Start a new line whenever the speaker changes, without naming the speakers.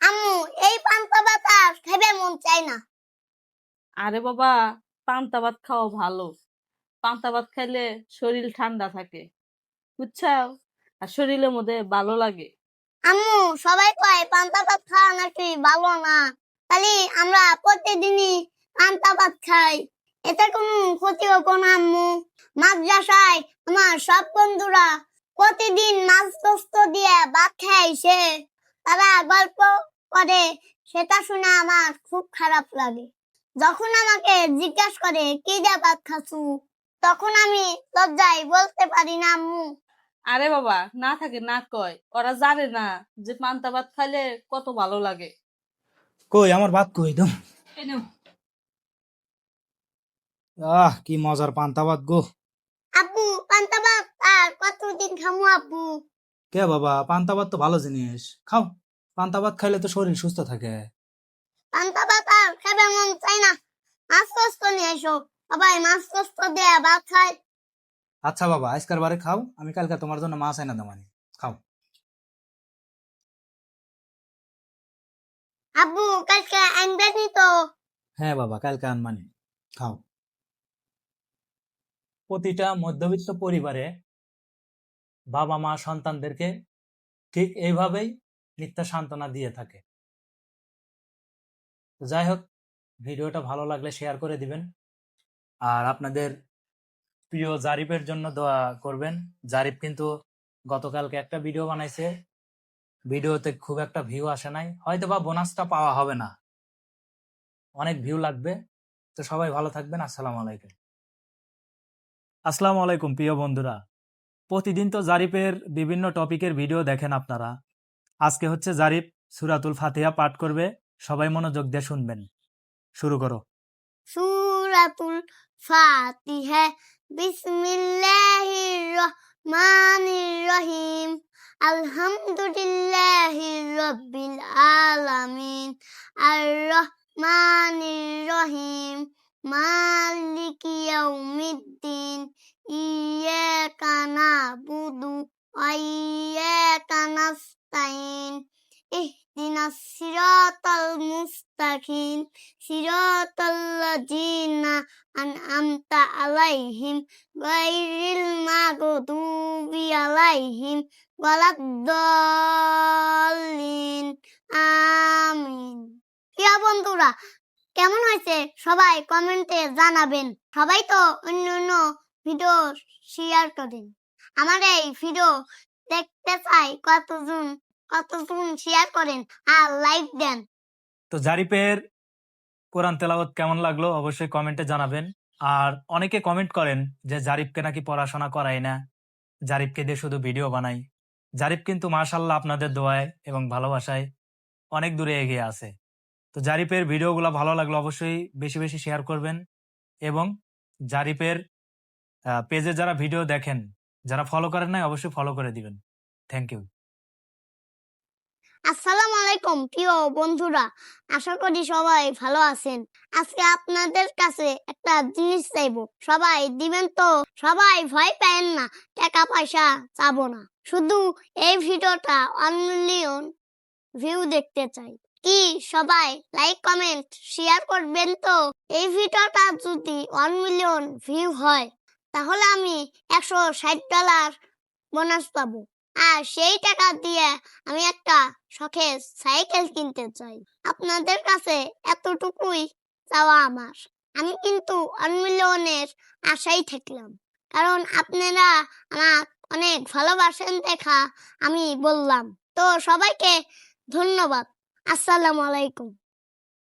আম্মু এই পান্তা ভাত আর খাইবে মন চাই না।
আরে বাবা, পান্তা ভাত খাওয়া ভালো। পান্তা ভাত খাইলে শরীর ঠান্ডা থাকে, বুঝছাও, আর শরীরের মধ্যে ভালো লাগে।
আম্মু সবাই কয় পান্তা ভাত খাওয়া নাকি ভালো না, তাহলে আমরা প্রতিদিনই পান্তা ভাত খাই, এতে কোনো ক্ষতি হবে না আম্মু? মাদ্রাসায় আমার সব বন্ধুরা প্রতিদিন মাছ গোস্ত দিয়ে ভাত খাইছে, তারা গল্প করে, সেটা শুনে আমার খুব খারাপ লাগে। যখন আমাকে জিজ্ঞাসা করে কি দিয়ে ভাত খাচ্ছু, তখন আমি লজ্জায় বলতে পারি না আম্মু।
আরে বাবা, না থাকে না কয়, ওরা জানে না যে পান্তা ভাত খাইলে কত ভালো লাগে।
কই আমার ভাত কই তো?
এই নাও।
কি মজার পান্তা ভাত গো।
আব্বু পান্তা ভাত আর কতদিন খামু আব্বু?
কে বাবা, পান্তা ভাত তো ভালো জিনিস, খাও। পান্তা ভাত খাইলে তো শরীর সুস্থ থাকে।
পান্তা ভাত আর খাবে মন চাই না, মাছ কষ্ট নিয়ে এসো, সবাই মাছ কষ্ট দিয়ে ভাত খায়।
আচ্ছা বাবা, আজকার বারে খাও, আমি কালকে তোমার জন্য মাছ এনে দেবানি, খাও।
আব্বু কালকে আনবেনি তো?
হ্যাঁ বাবা, কালকে আনবানি, খাও। প্রতিটা মধ্যবিত্ত পরিবারে বাবা মা সন্তানদেরকে ঠিক এইভাবেই মিথ্যা সান্ত্বনা দিয়ে থাকে। যাই হোক, ভিডিওটা ভালো লাগলে শেয়ার করে দিবেন, আর আপনাদের প্রিয় জারিফের জন্য দোয়া করবেন। জারিফ কিন্তু গতকালকে একটা ভিডিও বানাইছে, ভিডিওতে খুব একটা ভিউ আসে নাই, হয়তো বা বোনাসটা পাওয়া হবে না, অনেক ভিউ লাগবে। তো সবাই ভালো থাকবেন। আসসালামু আলাইকুম। আসসালামু আলাইকুম প্রিয় বন্ধুরা, প্রতিদিন তো জারিফের বিভিন্ন টপিকের ভিডিও দেখেন আপনারা। আজকে হচ্ছে জারিফ সূরাতুল ফাতিহা পাঠ করবে, সবাই মনোযোগ দিয়ে শুনবেন। শুরু করো।
সূরাতুল ফাতিহা। বিসমিল্লাহির রহমানির রহিম। আলহামদুলিল্লাহি রাব্বিল আলামিন। আর রহমানির রহিম। মালিকি ইয়াউমিদ্দিন। ইয়্যাকা না'বুদু ওয়া ইয়্যাকা নাস্তাইন। ইহদিনাস সিরাতাল মুস্তাকিম। সিরাতাল্লাযীনা আন'আমতা আলাইহিম গায়রিল মাগদুবি আলাইহিম ওয়ালাদ-দাল্লিন। আমিন। প্রিয় বন্ধুরা, কেমন হয়েছে সবাই কমেন্টে জানাবেন। সবাই তো অন্য ভিডিও শেয়ার করেন, আমার এই ভিডিও দেখতে চাই কতজন শেয়ার করেন আর লাইক দেন।
তো জারিফের কোরআন তেলাওয়াত কেমন লাগলো অবশ্যই কমেন্টে জানাবেন। আর অনেকে কমেন্ট করেন যে জারিফকে নাকি পড়াশোনা করাই না, জারিফকে দিয়ে শুধু ভিডিও বানাই। জারিফ কিন্তু মাশাআল্লাহ আপনাদের দোয়ায় এবং ভালোবাসায় অনেক দূরে এগিয়ে আছে। তো জারিফের ভিডিওগুলো ভালো লাগলো অবশ্যই বেশি বেশি শেয়ার করবেন, এবং জারিফের পেজে যারা ভিডিও দেখেন, যারা ফলো করেন নাই অবশ্যই ফলো করে দিবেন। Thank you.
আসসালামু আলাইকুম প্রিয় বন্ধুরা, আশা করি সবাই ভালো আছেন। আজকে আপনাদের কাছে একটা জিনিস চাইবো, সবাই দিবেন তো? সবাই ভয় পাবেন না, টাকা পয়সা চাবো না, শুধু এই ভিডিওটা 1 মিলিয়ন ভিউ দেখতে চাই। কি সবাই লাইক কমেন্ট শেয়ার করবেন তো? এই ভিডিওটা যদি 1 মিলিয়ন ভিউ হয়, তাহলে আমি $160 বোনাস পাবো, আর সেই টাকা দিয়ে আমি একটা শখের সাইকেল কিনতে চাই। আপনাদের কাছে এতটুকুই চাওয়া আমার। আমি কিন্তু 1 মিলিয়নের আশায় থাকলাম, কারণ আপনারা আমার অনেক ভালোবাসেন দেখা আমি বললাম। তো সবাইকে ধন্যবাদ। আসসালামু আলাইকুম।